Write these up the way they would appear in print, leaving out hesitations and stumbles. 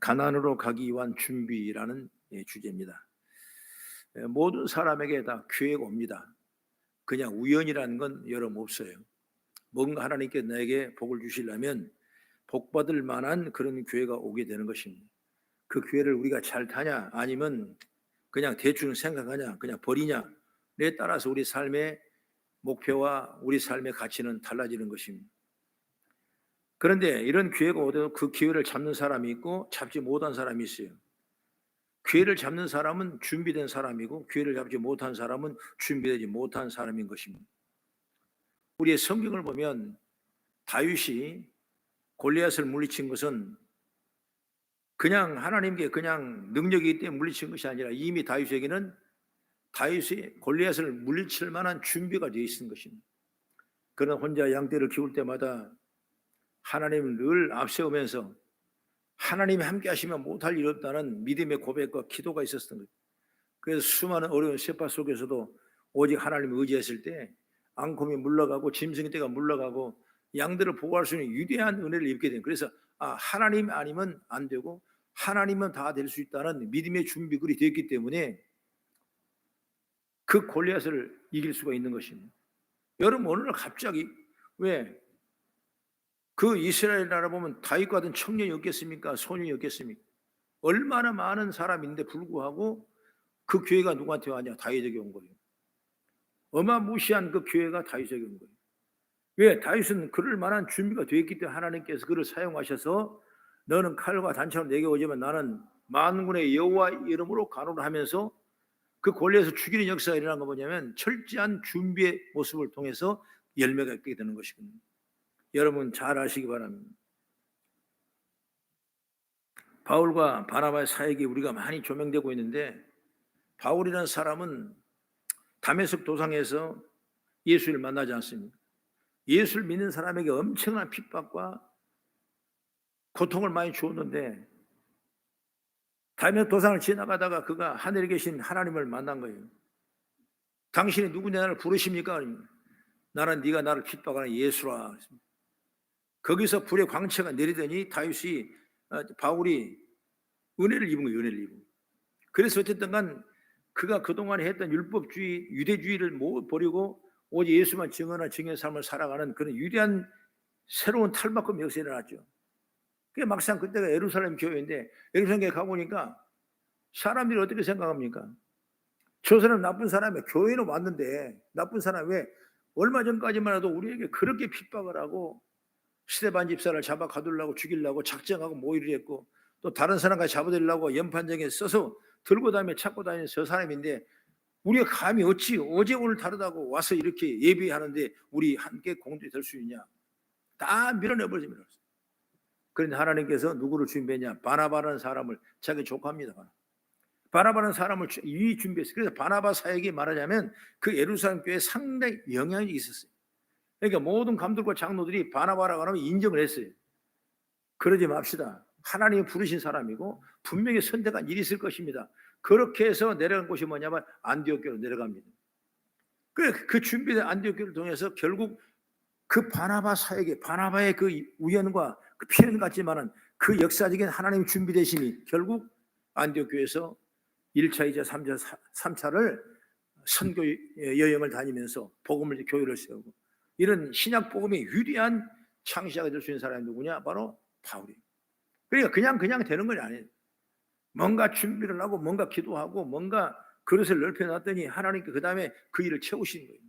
가나안으로 가기 위한 준비라는 주제입니다. 모든 사람에게 다 기회가 옵니다. 그냥 우연이라는 건 여러분 없어요. 뭔가 하나님께 내게 복을 주시려면 복받을 만한 그런 기회가 오게 되는 것입니다. 그 기회를 우리가 잘 타냐 아니면 그냥 대충 생각하냐 그냥 버리냐에 따라서 우리 삶의 목표와 우리 삶의 가치는 달라지는 것입니다. 그런데 이런 기회가 오더라도 그 기회를 잡는 사람이 있고 잡지 못한 사람이 있어요. 기회를 잡는 사람은 준비된 사람이고 기회를 잡지 못한 사람은 준비되지 못한 사람인 것입니다. 우리의 성경을 보면 다윗이 골리앗을 물리친 것은 그냥 하나님께 그냥 능력이 있기 때문에 물리친 것이 아니라 이미 다윗에게는 다윗이 골리앗을 물리칠 만한 준비가 되어 있는 것입니다. 그는 혼자 양떼를 키울 때마다 하나님을 늘 앞세우면서 하나님이 함께 하시면 못할 일 없다는 믿음의 고백과 기도가 있었던 거예요. 그래서 수많은 어려운 세파 속에서도 오직 하나님을 의지했을 때 앙콤이 물러가고 짐승의 떼가 물러가고 양들을 보호할 수 있는 위대한 은혜를 입게 된. 그래서 하나님 아니면 안 되고 하나님은 다 될 수 있다는 믿음의 준비글이 되었기 때문에 그 골리앗을 이길 수가 있는 것입니다. 여러분 어느 날 갑자기 왜 그 이스라엘 나라 보면 다윗과 같은 청년이 없겠습니까? 소년이 없겠습니까? 얼마나 많은 사람인데 불구하고 그 기회가 누구한테 왔냐? 다윗에게 온 거예요. 어마무시한 그 기회가 다윗에게 온 거예요. 왜? 다윗은 그럴 만한 준비가 되어 있기 때문에 하나님께서 그를 사용하셔서 너는 칼과 단처럼 내게 오지만 나는 만군의 여호와 이름으로 간호를 하면서 그 골리앗을 죽이는 역사가 일어난 거 뭐냐면 철저한 준비의 모습을 통해서 열매가 있게 되는 것이거든요. 여러분 잘 아시기 바랍니다. 바울과 바나바의 사역이 우리가 많이 조명되고 있는데 바울이라는 사람은 다메섹 도상에서 예수를 만나지 않습니다. 예수를 믿는 사람에게 엄청난 핍박과 고통을 많이 주었는데 다메섹 도상을 지나가다가 그가 하늘에 계신 하나님을 만난 거예요. 당신이 누구냐 나를 부르십니까? 나는 네가 나를 핍박하는 예수라. 거기서 불의 광채가 내리더니 다윗이 바울이 은혜를 입은 거예요. 은혜를 입은. 그래서 어쨌든 간 그가 그동안에 했던 율법주의 유대주의를 못 버리고 오직 예수만 증언한 증인의 삶을 살아가는 그런 위대한 새로운 탈바꿈 역사가 일어났죠. 그게 막상 그때가 예루살렘 교회인데 예루살렘에 가보니까 사람들이 어떻게 생각합니까? 저 사람 나쁜 사람이야. 교회는 왔는데 나쁜 사람 왜? 얼마 전까지만 해도 우리에게 그렇게 핍박을 하고 스데반 집사를 잡아 가두려고 죽이려고 작정하고 모의를 했고 또 다른 사람까지 잡아들려고 연판장에 써서 들고 다니며 찾고 다니는 저 사람인데 우리가 감히 어찌 어제 오늘 다르다고 와서 이렇게 예비하는데 우리 함께 공동이 될 수 있냐. 다 밀어내버립니다. 그런데 하나님께서 누구를 준비했냐. 바나바라는 사람을 자기 조카입니다. 바나바라는 사람을 이미 준비했어요. 그래서 바나바 사역이 말하자면 그 예루살렘 교회에 상당히 영향이 있었어요. 그러니까 모든 감독과 장로들이 바나바라고 하면 인정을 했어요. 그러지 맙시다. 하나님이 부르신 사람이고 분명히 선택한 일이 있을 것입니다. 그렇게 해서 내려간 곳이 뭐냐면 안디옥교로 내려갑니다. 그 준비된 안디옥교를 통해서 결국 그 바나바 사역에 바나바의 그 우연과 그 필연 같지만은 그 역사적인 하나님의 준비되심이 결국 안디옥교에서 1차, 2차, 3차, 3차를 선교 여행을 다니면서 복음을 교회를 세우고 이런 신약 복음의 위대한 창시자가 될 수 있는 사람이 누구냐? 바로 바울이에요. 그러니까 그냥 되는 건 아니에요. 뭔가 준비를 하고 뭔가 기도하고 뭔가 그릇을 넓혀놨더니 하나님께 그 다음에 그 일을 채우시는 거예요.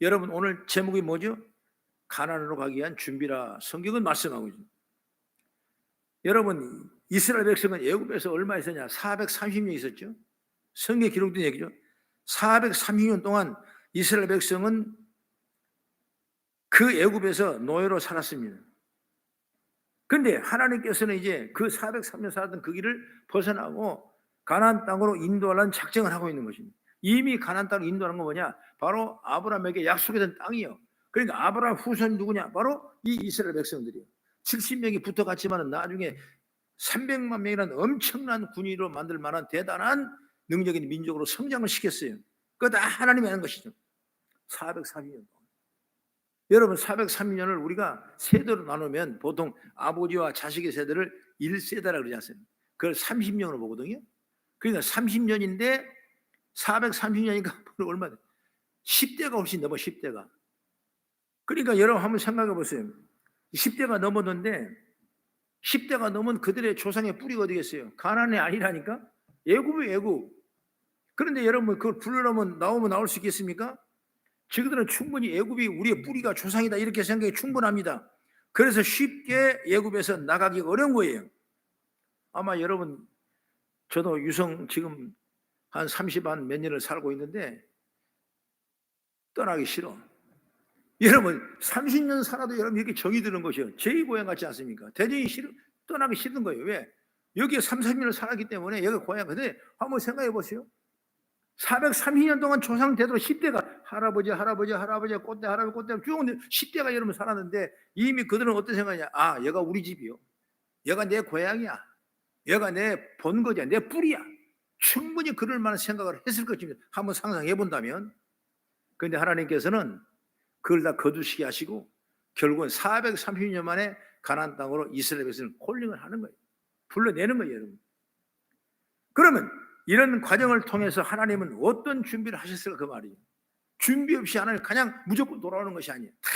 여러분 오늘 제목이 뭐죠? 가나안으로 가기 위한 준비라 성경은 말씀하고 있습니다. 여러분 이스라엘 백성은 애굽에서 얼마 있었냐? 430년 있었죠. 성경에 기록된 얘기죠. 430년 동안 이스라엘 백성은 그 애굽에서 노예로 살았습니다. 그런데 하나님께서는 이제 그 403년 살았던 그 길을 벗어나고 가나안 땅으로 인도하려는 작정을 하고 있는 것입니다. 이미 가나안 땅으로 인도하는 건 뭐냐? 바로 아브라함에게 약속했던 땅이요. 그러니까 아브라함 후손이 누구냐? 바로 이 이스라엘 백성들이요. 70명이 붙어갔지만 나중에 300만 명이라는 엄청난 군인으로 만들 만한 대단한 능력인 민족으로 성장을 시켰어요. 그거 다 하나님이 하는 것이죠. 440년 동안. 여러분 430년을 우리가 세대로 나누면 보통 아버지와 자식의 세대를 1세대라고 그러지 않습니까? 그걸 30년으로 보거든요. 그러니까 30년인데 430년이니까 얼마 10대가 훨씬 넘어 10대가. 그러니까 여러분 한번 생각해 보세요. 10대가 넘었는데 10대가 넘은 그들의 조상의 뿌리가 어디겠어요? 가나안이 아니라니까? 애굽이 애굽. 그런데 여러분 그걸 불러놓으면 나오면 나올 수 있겠습니까? 저들은 충분히 애굽이 우리의 뿌리가 조상이다 이렇게 생각이 충분합니다. 그래서 쉽게 애굽에서 나가기 어려운 거예요. 아마 여러분 저도 유성 지금 한 30한 몇 년을 살고 있는데 떠나기 싫어. 여러분 30년 살아도 여러분 이렇게 정이 드는 것이요. 제2고향 같지 않습니까? 대전이 떠나기 싫은 거예요. 왜? 여기에 30년을 살았기 때문에 여기 고향. 근데 한번 생각해 보세요. 430년 동안 조상 대대로 10대가 할아버지 꽃대 할아버지 꽃대 쭉 10대가 여러분 살았는데 이미 그들은 어떤 생각이냐? 아, 얘가 우리 집이요. 얘가 내 고향이야. 얘가 내 본거지야. 내 뿌리야. 충분히 그럴 만한 생각을 했을 것입니다. 한번 상상해 본다면. 그런데 하나님께서는 그걸 다 거두시게 하시고 결국은 430년 만에 가나안 땅으로 이스라엘 백성을 콜링을 하는 거예요. 불러내는 거예요, 여러분. 그러면 이런 과정을 통해서 하나님은 어떤 준비를 하셨을까 그 말이에요. 준비 없이 하나님 그냥 무조건 돌아오는 것이 아니에요. 다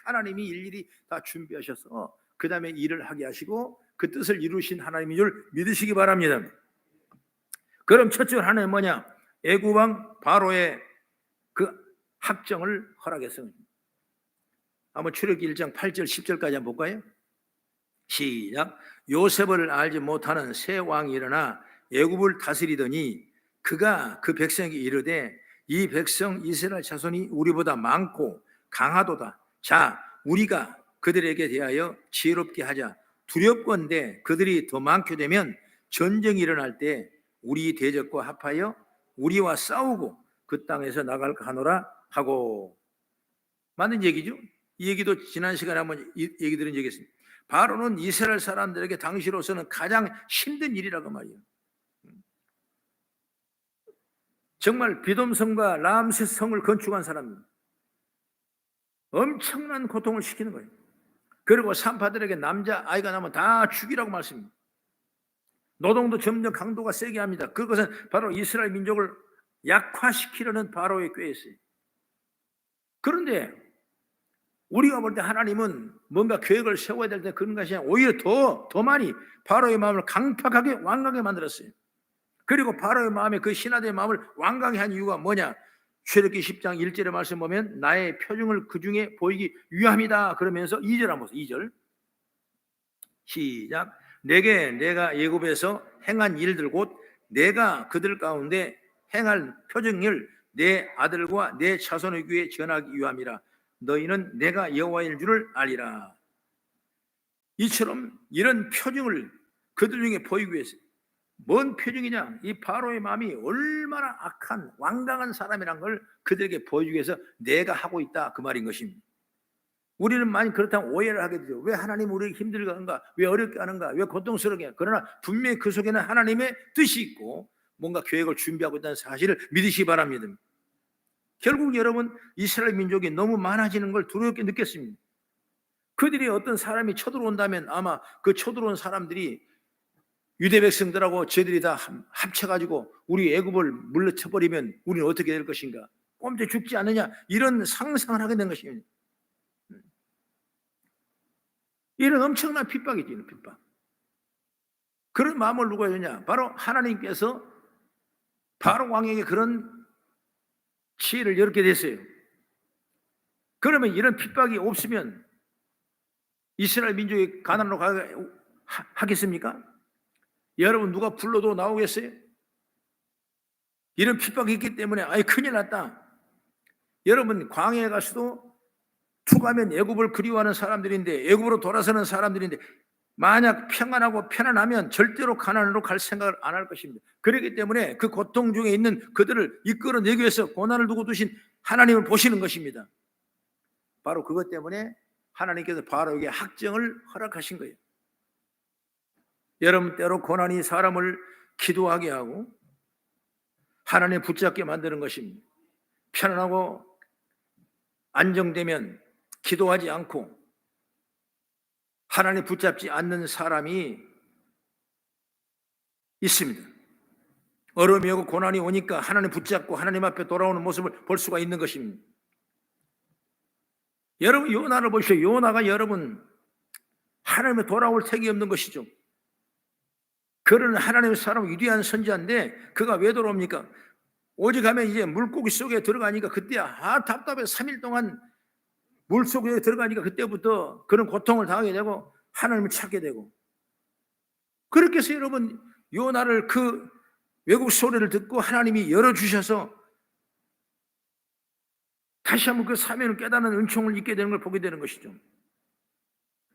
하나님이 일일이 다 준비하셔서 그 다음에 일을 하게 하시고 그 뜻을 이루신 하나님인 줄 믿으시기 바랍니다. 그럼 첫째 하나님은 뭐냐? 애굽 왕 바로의 그 학정을 허락했어요. 한번 출애굽기 1장 8절 10절까지 한번 볼까요? 시작. 요셉을 알지 못하는 새 왕이 일어나 애굽을 다스리더니 그가 그 백성에게 이르되 이 백성 이스라엘 자손이 우리보다 많고 강하도다. 자, 우리가 그들에게 대하여 지혜롭게 하자. 두렵건대 그들이 더 많게 되면 전쟁이 일어날 때 우리 대적과 합하여 우리와 싸우고 그 땅에서 나갈까 하노라 하고. 맞는 얘기죠? 이 얘기도 지난 시간에 한번 얘기 들은 적이 있습니다. 바로는 이스라엘 사람들에게 당시로서는 가장 힘든 일이라고 말이에요. 정말 비돔성과 람세스 성을 건축한 사람입니다. 엄청난 고통을 시키는 거예요. 그리고 산파들에게 남자 아이가 나면 다 죽이라고 말씀입니다. 노동도 점점 강도가 세게 합니다. 그것은 바로 이스라엘 민족을 약화시키려는 바로의 꾀였어요. 그런데 우리가 볼 때 하나님은 뭔가 계획을 세워야 될 때 그런 것이 아니라 오히려 더 많이 바로의 마음을 강팍하게 완강하게 만들었어요. 그리고 바로의 마음에 그 신하들의 마음을 완강히 한 이유가 뭐냐? 출애굽기 10장 1절의 말씀 보면 나의 표징을 그 중에 보이기 위함이다. 그러면서 2절 한번 보세요. 2절 시작. 내게 내가 애굽에서 행한 일들 곧 내가 그들 가운데 행할 표징을 내 아들과 내 자손의 귀에 전하기 위함이라. 너희는 내가 여호와인 줄을 알리라. 이처럼 이런 표징을 그들 중에 보이기 위해서. 뭔 표징이냐? 이 바로의 마음이 얼마나 악한 완강한 사람이란 걸 그들에게 보여주기 위해서 내가 하고 있다 그 말인 것입니다. 우리는 많이 그렇다면 오해를 하게 되죠. 왜 하나님 우리를 힘들게 하는가? 왜 어렵게 하는가? 왜 고통스럽게 하는가? 그러나 분명히 그 속에는 하나님의 뜻이 있고 뭔가 계획을 준비하고 있다는 사실을 믿으시기 바랍니다. 결국 여러분 이스라엘 민족이 너무 많아지는 걸 두렵게 느꼈습니다. 그들이 어떤 사람이 쳐들어온다면 아마 그 쳐들어온 사람들이 유대 백성들하고 저들이 다 합쳐가지고 우리 애굽을 물러쳐버리면 우리는 어떻게 될 것인가? 꼼짝 죽지 않느냐? 이런 상상을 하게 된 것입니다. 이런 엄청난 핍박이지, 이런 핍박. 그런 마음을 누가 해주냐? 바로 하나님께서 바로 왕에게 그런 지혜를 열게 됐어요. 그러면 이런 핍박이 없으면 이스라엘 민족이 가나안으로 하겠습니까? 여러분 누가 불러도 나오겠어요? 이런 핍박이 있기 때문에 아이 큰일 났다. 여러분 광야에 가서도 투가면 애굽을 그리워하는 사람들인데 애굽으로 돌아서는 사람들인데 만약 평안하고 편안하면 절대로 가나안으로 갈 생각을 안 할 것입니다. 그렇기 때문에 그 고통 중에 있는 그들을 이끌어내기 위해서 고난을 두고 두신 하나님을 보시는 것입니다. 바로 그것 때문에 하나님께서 바로에게 학정을 허락하신 거예요. 여러분 때로 고난이 사람을 기도하게 하고 하나님 붙잡게 만드는 것입니다. 편안하고 안정되면 기도하지 않고 하나님 붙잡지 않는 사람이 있습니다. 어려움이 오고 고난이 오니까 하나님 붙잡고 하나님 앞에 돌아오는 모습을 볼 수가 있는 것입니다. 여러분 요나를 보시오. 요나가 여러분 하나님에 돌아올 택이 없는 것이죠. 그는 하나님의 사람 위대한 선지자인데 그가 왜 돌아옵니까? 오직 하면 이제 물고기 속에 들어가니까 그때 답답해 3일 동안 물속에 들어가니까 그때부터 그런 고통을 당하게 되고 하나님을 찾게 되고, 그렇게 해서 여러분 요나를 그 외국 소리를 듣고 하나님이 열어주셔서 다시 한번 그 사명을 깨닫는 은총을 잊게 되는 걸 보게 되는 것이죠.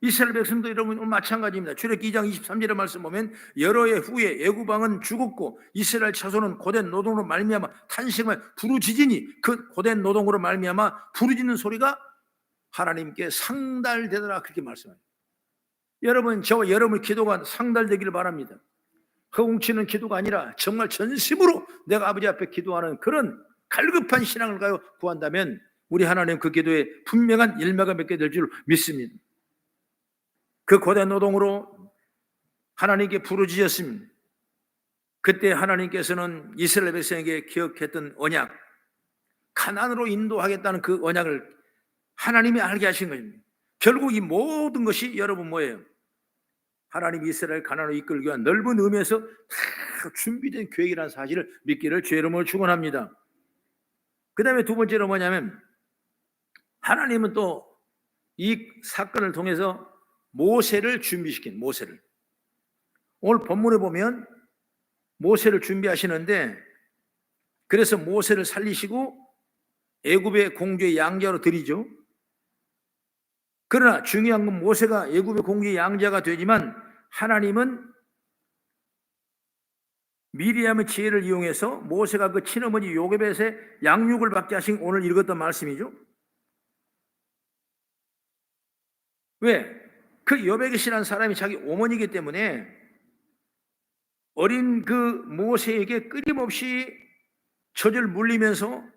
이스라엘 백성도 여러분 마찬가지입니다. 출애굽기 2장 23절의 말씀 보면 여러 해 후에 애굽왕은 죽었고 이스라엘 자손은 고된 노동으로 말미암아 탄식하며 부르짖으니 그 고된 노동으로 말미암아 부르짖는 소리가 하나님께 상달되더라, 그렇게 말씀합니다. 여러분 저와 여러분의 기도가 상달되기를 바랍니다. 허공치는 기도가 아니라 정말 전심으로 내가 아버지 앞에 기도하는 그런 갈급한 신앙을 가요 구한다면 우리 하나님 그 기도에 분명한 열매가 맺게 될 줄 믿습니다. 그 고된 노동으로 하나님께 부르짖었습니다. 그때 하나님께서는 이스라엘 백성에게 기억했던 언약, 가나안으로 인도하겠다는 그 언약을 하나님이 알게 하신 겁니다. 결국 이 모든 것이 여러분 뭐예요? 하나님이 이스라엘 가나안으로 이끌기 위한 넓은 의미에서 다 준비된 계획이라는 사실을 믿기를 주의 이름으로 축원합니다. 그 다음에 두 번째로 뭐냐면 하나님은 또 이 사건을 통해서 모세를 준비시킨, 모세를 오늘 본문에 보면 모세를 준비하시는데, 그래서 모세를 살리시고 애굽의 공주의 양자로 드리죠. 그러나 중요한 건 모세가 애굽의 공주의 양자가 되지만 하나님은 미리암의 지혜를 이용해서 모세가 그 친어머니 요게벳의 양육을 받게 하신 오늘 읽었던 말씀이죠. 왜? 그 요베겟이라는 사람이 자기 어머니이기 때문에 어린 그 모세에게 끊임없이 젖을 물리면서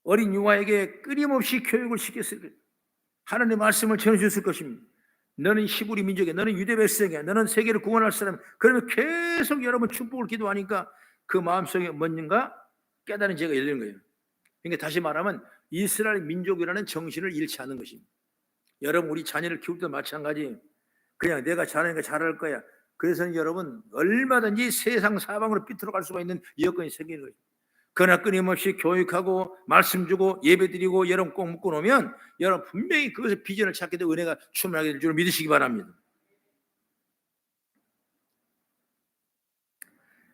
어린 유아에게 끊임없이 교육을 시켰어요. 하나님의 말씀을 전해줬을 것입니다. 너는 히브리 민족이야, 너는 유대 백성이야, 너는 세계를 구원할 사람. 그러면 계속 여러분 축복을 기도하니까 그 마음속에 뭔가 깨달은 죄가 열리는 거예요. 그러니까 다시 말하면 이스라엘 민족이라는 정신을 잃지 않는 것입니다. 여러분 우리 자녀를 키울 때 마찬가지. 그냥 내가 잘하니까 잘할 거야. 그래서 여러분 얼마든지 세상 사방으로 삐뚤어갈 수가 있는 여건이 생기는 거예요. 그러나 끊임없이 교육하고 말씀 주고 예배 드리고 여러분 꼭 묶어 놓으면 여러분 분명히 그것에 비전을 찾게 되고 은혜가 충만하게 될 줄 믿으시기 바랍니다.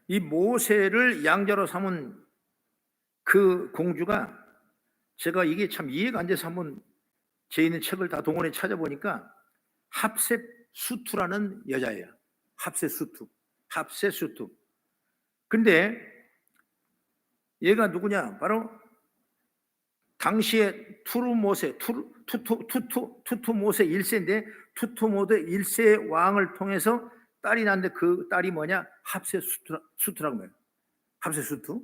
이 모세를 양자로 삼은 그 공주가, 제가 이게 참 이해가 안 돼서 한번 제 있는 책을 다 동원해 찾아보니까 합셋수투라는 여자예요. 합셋수투. 근데 얘가 누구냐? 바로 당시에 투투모세 1세인데 투투모세 1세 왕을 통해서 딸이 났는데 그 딸이 뭐냐? 합셋수투라고 말해요. 합셋수투.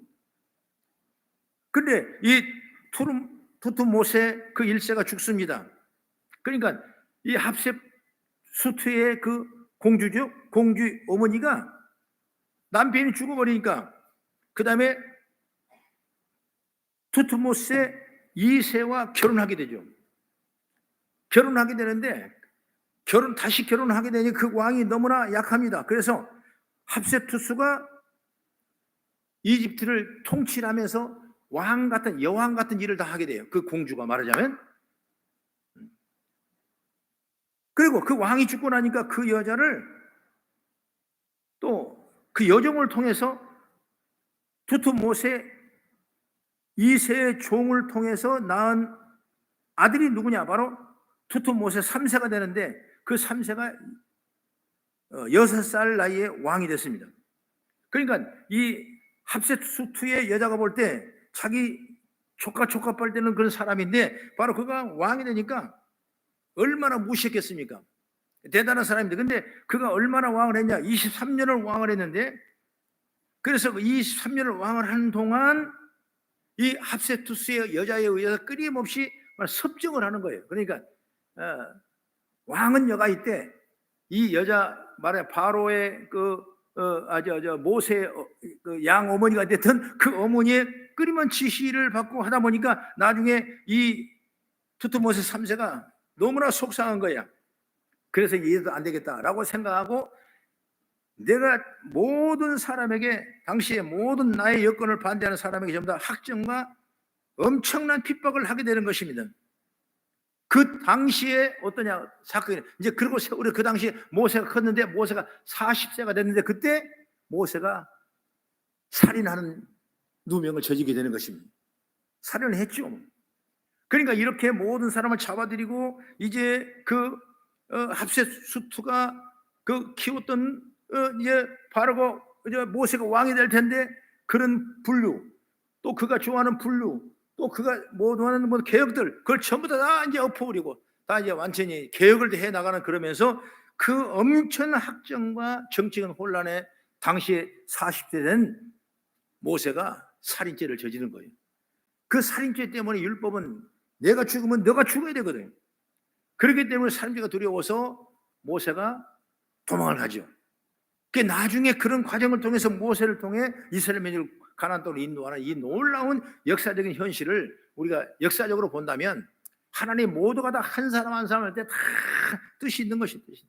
근데 이 투투모세 그 1세가 죽습니다. 그러니까 이 합셋수투의 그 공주죠. 공주 어머니가 남편이 죽어버리니까 그 다음에 투투모세 2세와 결혼하게 되죠. 결혼하게 되는데 다시 결혼하게 되니 그 왕이 너무나 약합니다. 그래서 합셋투스가 이집트를 통치하면서 왕 같은 여왕 같은 일을 다 하게 돼요. 그 공주가 말하자면. 그리고 그 왕이 죽고 나니까 그 여자를 또 그 여종을 통해서 투투모세 2세의 종을 통해서 낳은 아들이 누구냐? 바로 투투모세 3세가 되는데 그 3세가 6살 나이에 왕이 됐습니다. 그러니까 이 합셋수투의 여자가 볼 때 자기 조카 빨 때는 그런 사람인데 바로 그가 왕이 되니까 얼마나 무시했겠습니까? 대단한 사람인데, 근데 그가 얼마나 왕을 했냐? 23년을 왕을 했는데, 그래서 그 23년을 왕을 하는 동안 이 합셋투스의 여자에 의해서 끊임없이 섭정을 하는 거예요. 그러니까 왕은 여가 있대. 이 여자 말해 바로의 모세 그 양 어머니가 됐던 그 어머니의 끊임없는 지시를 받고 하다 보니까 나중에 이 두트모세 3세가 너무나 속상한 거야. 그래서 이해도 안 되겠다라고 생각하고 내가 모든 사람에게 당시에 모든 나의 여건을 반대하는 사람에게 전부 다 학정과 엄청난 핍박을 하게 되는 것입니다. 그 당시에 어떠냐 사건이 이제 그리고 우리 그 당시에 모세가 컸는데 모세가 40세가 됐는데 그때 모세가 살인하는 누명을 저지게 되는 것입니다. 살인을 했죠. 그러니까 이렇게 모든 사람을 잡아들이고 이제 그 합세수투가 그 키웠던 이제 바로가 이제 모세가 왕이 될 텐데 그런 분류 또 그가 좋아하는 분류 또 그가 모든 뭐 개혁들 그걸 전부 다 이제 엎어버리고 다 이제 완전히 개혁을 해 나가는 그러면서 그 엄청난 학정과 정치적 혼란에 당시에 40대 된 모세가 살인죄를 저지른 거예요. 그 살인죄 때문에 율법은 내가 죽으면 너가 죽어야 되거든요. 그렇기 때문에 살인죄가 두려워서 모세가 도망을 가죠. 그 나중에 그런 과정을 통해서 모세를 통해 이스라엘 민족을 가나안 땅으로 인도하는 이 놀라운 역사적인 현실을 우리가 역사적으로 본다면 하나님 모두가 다 한 사람 한 사람 할 때 다 뜻이 있는 것이 뜻이.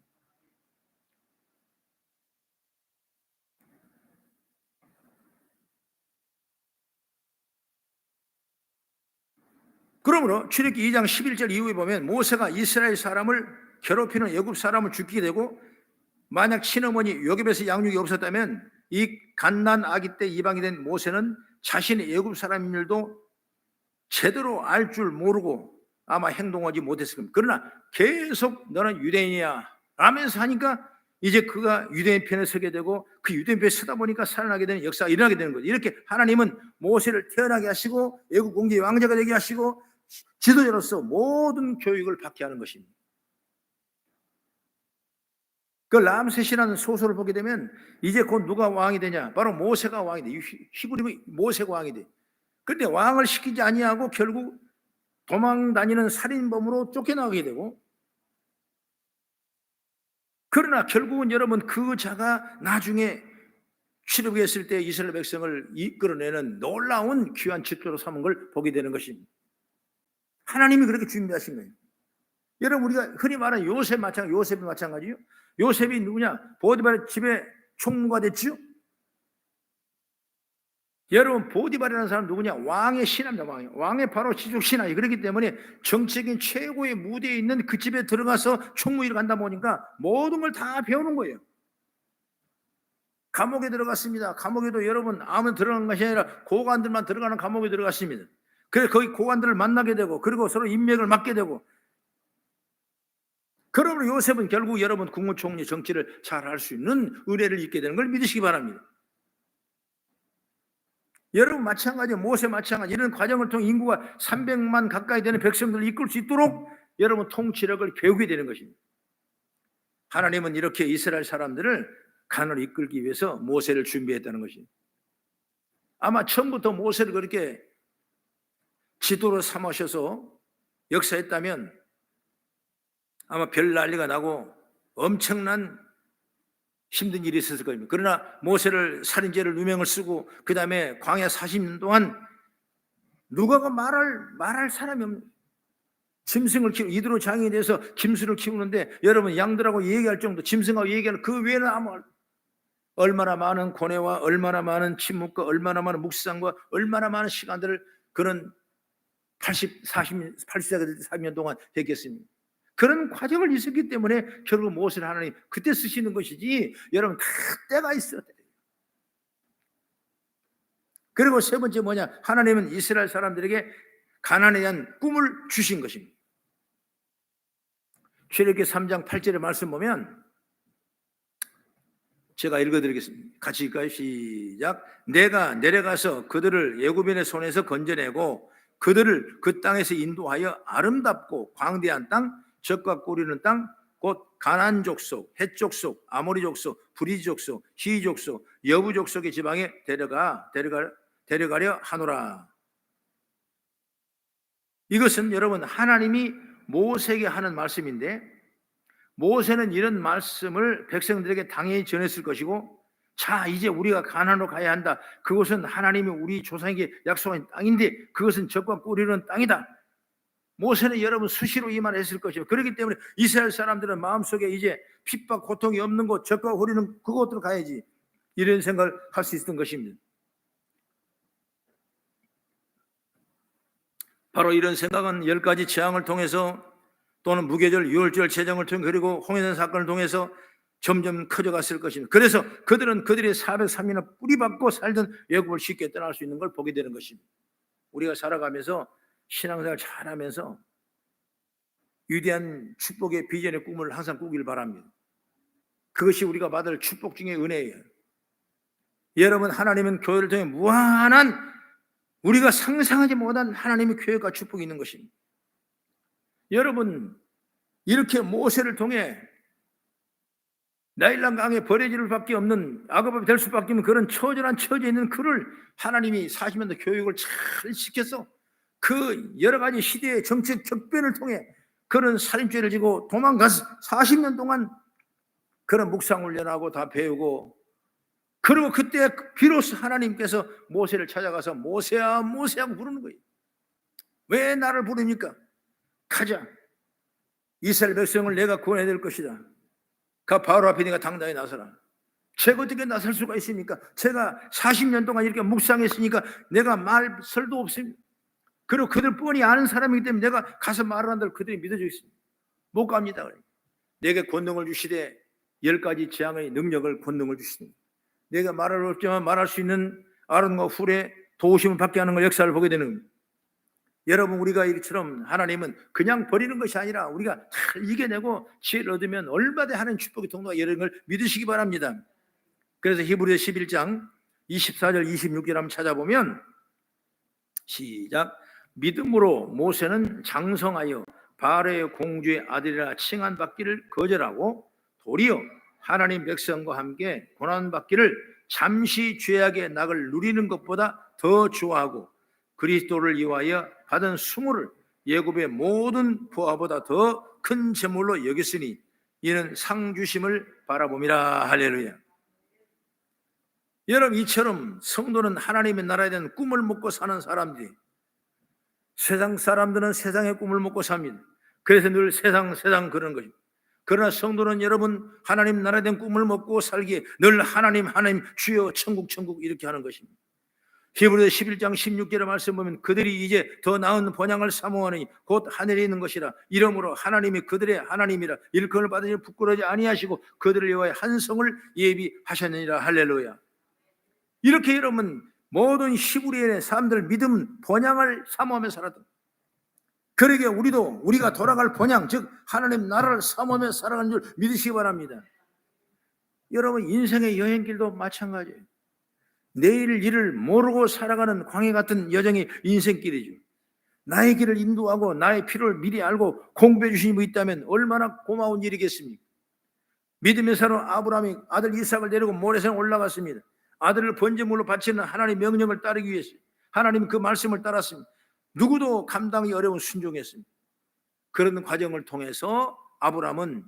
그러므로 출애굽기 2장 11절 이후에 보면 모세가 이스라엘 사람을 괴롭히는 애굽 사람을 죽이게 되고 만약 친어머니 요셉에서 양육이 없었다면 이 갓난 아기 때 이방이 된 모세는 자신의 애굽 사람인 일도 제대로 알 줄 모르고 아마 행동하지 못했을 겁니다. 그러나 계속 너는 유대인이야 라면서 하니까 이제 그가 유대인 편에 서게 되고 그 유대인 편에 서다 보니까 살아나게 되는 역사가 일어나게 되는 거죠. 이렇게 하나님은 모세를 태어나게 하시고 애굽 공주의 왕자가 되게 하시고 지도자로서 모든 교육을 받게 하는 것입니다. 그 람셋이라는 소설을 보게 되면 이제 곧 누가 왕이 되냐? 바로 모세가 왕이 돼. 히브리면 모세가 왕이 돼. 그런데 왕을 시키지 아니하고 결국 도망 다니는 살인범으로 쫓겨나게 되고 그러나 결국은 여러분 그 자가 나중에 출애굽했을 때 이스라엘 백성을 이끌어내는 놀라운 귀한 집도로 삼은 걸 보게 되는 것입니다. 하나님이 그렇게 준비하신 거예요. 여러분 우리가 흔히 말하는 요셉이 마찬가지요. 요셉이 누구냐? 보디발의 집에 총무가 됐죠. 여러분 보디발이라는 사람 누구냐? 왕의 신하입니다. 왕의 바로 지족 신하이. 그렇기 때문에 정치적인 최고의 무대에 있는 그 집에 들어가서 총무일을 간다 보니까 모든 걸 다 배우는 거예요. 감옥에 들어갔습니다. 감옥에도 여러분 아무 들어간 것이 아니라 고관들만 들어가는 감옥에 들어갔습니다. 그래서 거기 고관들을 만나게 되고 그리고 서로 인맥을 맡게 되고 그러므로 요셉은 결국 여러분 국무총리 정치를 잘 할 수 있는 은혜를 입게 되는 걸 믿으시기 바랍니다. 여러분 마찬가지 모세 마찬가지 이런 과정을 통해 인구가 300만 가까이 되는 백성들을 이끌 수 있도록 여러분 통치력을 배우게 되는 것입니다. 하나님은 이렇게 이스라엘 사람들을 가나안을 이끌기 위해서 모세를 준비했다는 것입니다. 아마 처음부터 모세를 그렇게 지도로 삼으셔서 역사했다면 아마 별 난리가 나고 엄청난 힘든 일이 있었을 겁니다. 그러나 모세를 살인죄를 누명을 쓰고 그 다음에 광야 40년 동안 누가가 말할 사람이 없는 짐승을 키우고 이드로 장인에 대해서 짐승을 키우는데 여러분 양들하고 얘기할 정도 짐승하고 얘기할 그 외에는 아무 얼마나 많은 고뇌와 얼마나 많은 침묵과 얼마나 많은 묵상과 얼마나 많은 시간들을 그런 80년 동안 했겠습니다. 그런 과정을 있었기 때문에 결국 모세를 하나님 그때 쓰시는 것이지 여러분 다 때가 있어요. 그리고 세 번째 뭐냐? 하나님은 이스라엘 사람들에게 가나안에 대한 꿈을 주신 것입니다. 출애굽기 3장 8절의 말씀 보면 제가 읽어드리겠습니다. 같이 읽을까요? 시작. 내가 내려가서 그들을 애굽인의 손에서 건져내고 그들을 그 땅에서 인도하여 아름답고 광대한 땅 젖과 꿀이는 땅 곧 가나안 족속, 헷 족속, 아모리 족속, 브리지 족속, 히위 족속, 여부 족속의 지방에 데려가려 하노라. 이것은 여러분 하나님이 모세에게 하는 말씀인데, 모세는 이런 말씀을 백성들에게 당연히 전했을 것이고, 자 이제 우리가 가나안으로 가야 한다. 그것은 하나님이 우리 조상에게 약속한 땅인데 그것은 적과 꿀이 흐르는 땅이다. 모세는 여러분 수시로 이 말을 했을 것이고, 그렇기 때문에 이스라엘 사람들은 마음속에 이제 핍박 고통이 없는 곳, 적과 꿀이는 그곳으로 가야지, 이런 생각을 할 수 있었던 것입니다. 바로 이런 생각은 10가지 재앙을 통해서 또는 무계절, 유월절 재정을 통해 그리고 홍해산 사건을 통해서 점점 커져갔을 것입니다. 그래서 그들은 그들의 403년을 뿌리박고 살던 애굽을 쉽게 떠날 수 있는 걸 보게 되는 것입니다. 우리가 살아가면서 신앙생활 잘하면서 위대한 축복의 비전의 꿈을 항상 꾸길 바랍니다. 그것이 우리가 받을 축복 중의 은혜예요. 여러분, 하나님은 교회를 통해 무한한, 우리가 상상하지 못한 하나님의 교회가 축복이 있는 것입니다. 여러분, 이렇게 모세를 통해 나일강 강에 버려질 수밖에 없는, 악업이 될 수밖에 없는 그런 처절한 처지에 있는 그를 하나님이 40년도 교육을 잘 시켜서 그 여러 가지 시대의 정책 격변을 통해 그런 살인죄를 지고 도망가서 40년 동안 그런 묵상훈련하고 다 배우고, 그리고 그때 비로소 하나님께서 모세를 찾아가서 모세야 모세야 부르는 거예요. 왜 나를 부릅니까? 가자, 이스라엘 백성을 내가 구원해야 될 것이다. 가 바로 앞에 네가 당당히 나서라. 제가 어떻게 나설 수가 있습니까? 제가 40년 동안 이렇게 묵상했으니까 내가 말설도 없습니다. 그리고 그들 뻔히 아는 사람이기 때문에 내가 가서 말을 한다고 그들이 믿어져 있습니다. 못 갑니다. 내게 권능을 주시되 10가지 재앙의 능력을, 권능을 주시니 내가 말할 없지만 말할 수 있는 아론과 훌의 도우심을 받게 하는 걸, 역사를 보게 되는 겁니다. 여러분, 우리가 이처럼 하나님은 그냥 버리는 것이 아니라 우리가 잘 이겨내고 지혜를 얻으면 얼마든지 하나님 축복의 통로가 이런 걸 믿으시기 바랍니다. 그래서 히브리서 11장 24절 26절 한번 찾아보면, 시작. 믿음으로 모세는 장성하여 바로의 공주의 아들이라 칭한받기를 거절하고 도리어 하나님 백성과 함께 고난받기를 잠시 죄악의 낙을 누리는 것보다 더 좋아하고 그리스도를 위하여 받은 수모를 예굽의 모든 부하보다 더 큰 재물로 여겼으니 이는 상 주심을 바라봄이라. 할렐루야. 여러분, 이처럼 성도는 하나님의 나라에 대한 꿈을 먹고 사는 사람들이, 세상 사람들은 세상의 꿈을 먹고 삽니다. 그래서 늘 세상 그러는 것입니다. 그러나 성도는 여러분 하나님 나라에 대한 꿈을 먹고 살기에 늘 하나님 주여 천국 이렇게 하는 것입니다. 히브리서 11장 16절의 말씀 보면 그들이 이제 더 나은 번향을 사모하니 곧 하늘에 있는 것이라. 이러므로 하나님이 그들의 하나님이라 일컬음을 받으니 부끄러워하지 아니하시고 그들을 위하여 한 성을 예비하셨느니라. 할렐루야. 이렇게 여러분 모든 히브리의 사람들 믿음 번향을 사모하며 살았던, 그러게 우리가 돌아갈 번향, 즉 하나님 나라를 사모하며 살아가는 줄 믿으시기 바랍니다. 여러분, 인생의 여행길도 마찬가지예요. 내일 일을 모르고 살아가는 광야 같은 여정이 인생길이죠. 나의 길을 인도하고 나의 필요를 미리 알고 공부해 주신 분이 있다면 얼마나 고마운 일이겠습니까? 믿음의 사람 아브라함이 아들 이삭을 데리고 모래산 올라갔습니다. 아들을 번제물로 바치는 하나님의 명령을 따르기 위해서 하나님 그 말씀을 따랐습니다. 누구도 감당이 어려운 순종했습니다. 그런 과정을 통해서 아브라함은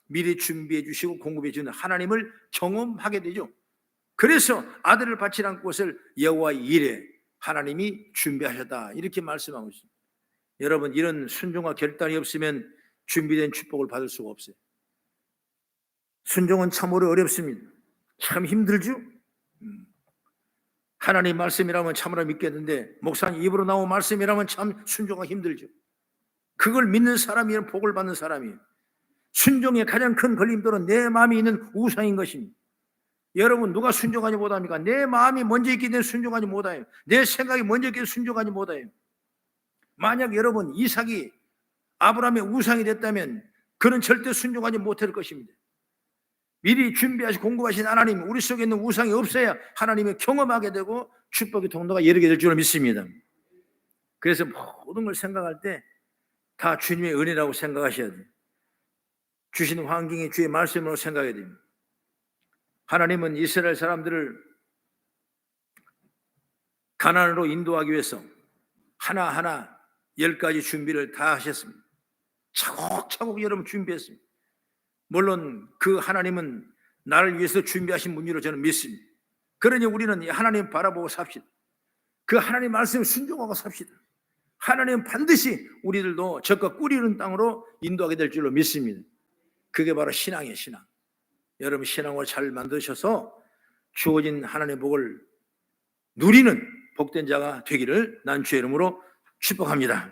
미리 준비해 주시고 공급해 주는 하나님을 경험하게 되죠. 그래서 아들을 바치라는 것을 여호와 이레 하나님이 준비하셨다, 이렇게 말씀하고 있습니다. 여러분, 이런 순종과 결단이 없으면 준비된 축복을 받을 수가 없어요. 순종은 참으로 어렵습니다. 참 힘들죠. 하나님 말씀이라면 참으로 믿겠는데 목사님 입으로 나온 말씀이라면 참 순종하기 힘들죠. 그걸 믿는 사람이 복을 받는 사람이에요. 순종의 가장 큰 걸림돌은 내 마음이 있는 우상인 것입니다. 여러분, 누가 순종하지 못합니까? 내 마음이 먼저 있기 때문에 순종하지 못해요. 내 생각이 먼저 있기 때문에 순종하지 못해요. 만약 여러분 이삭이 아브라함의 우상이 됐다면 그는 절대 순종하지 못할 것입니다. 미리 준비하시고 공급하신 하나님, 우리 속에 있는 우상이 없어야 하나님을 경험하게 되고 축복의 통로가 열리게 될 줄 믿습니다. 그래서 모든 걸 생각할 때 다 주님의 은혜라고 생각하셔야 돼요. 주시는 환경이 주의 말씀으로 생각해야 됩니다. 하나님은 이스라엘 사람들을 가나안으로 인도하기 위해서 하나하나 10가지 준비를 다 하셨습니다. 차곡차곡 여러분 준비했습니다. 물론 그 하나님은 나를 위해서 준비하신 분이로 저는 믿습니다. 그러니 우리는 하나님 바라보고 삽시다. 그 하나님 말씀을 순종하고 삽시다. 하나님은 반드시 우리들도 적과 꿀 이룬 땅으로 인도하게 될 줄로 믿습니다. 그게 바로 신앙이에요, 신앙. 여러분 신앙을 잘 만드셔서 주어진 하나님의 복을 누리는 복된 자가 되기를 난 주의 이름으로 축복합니다.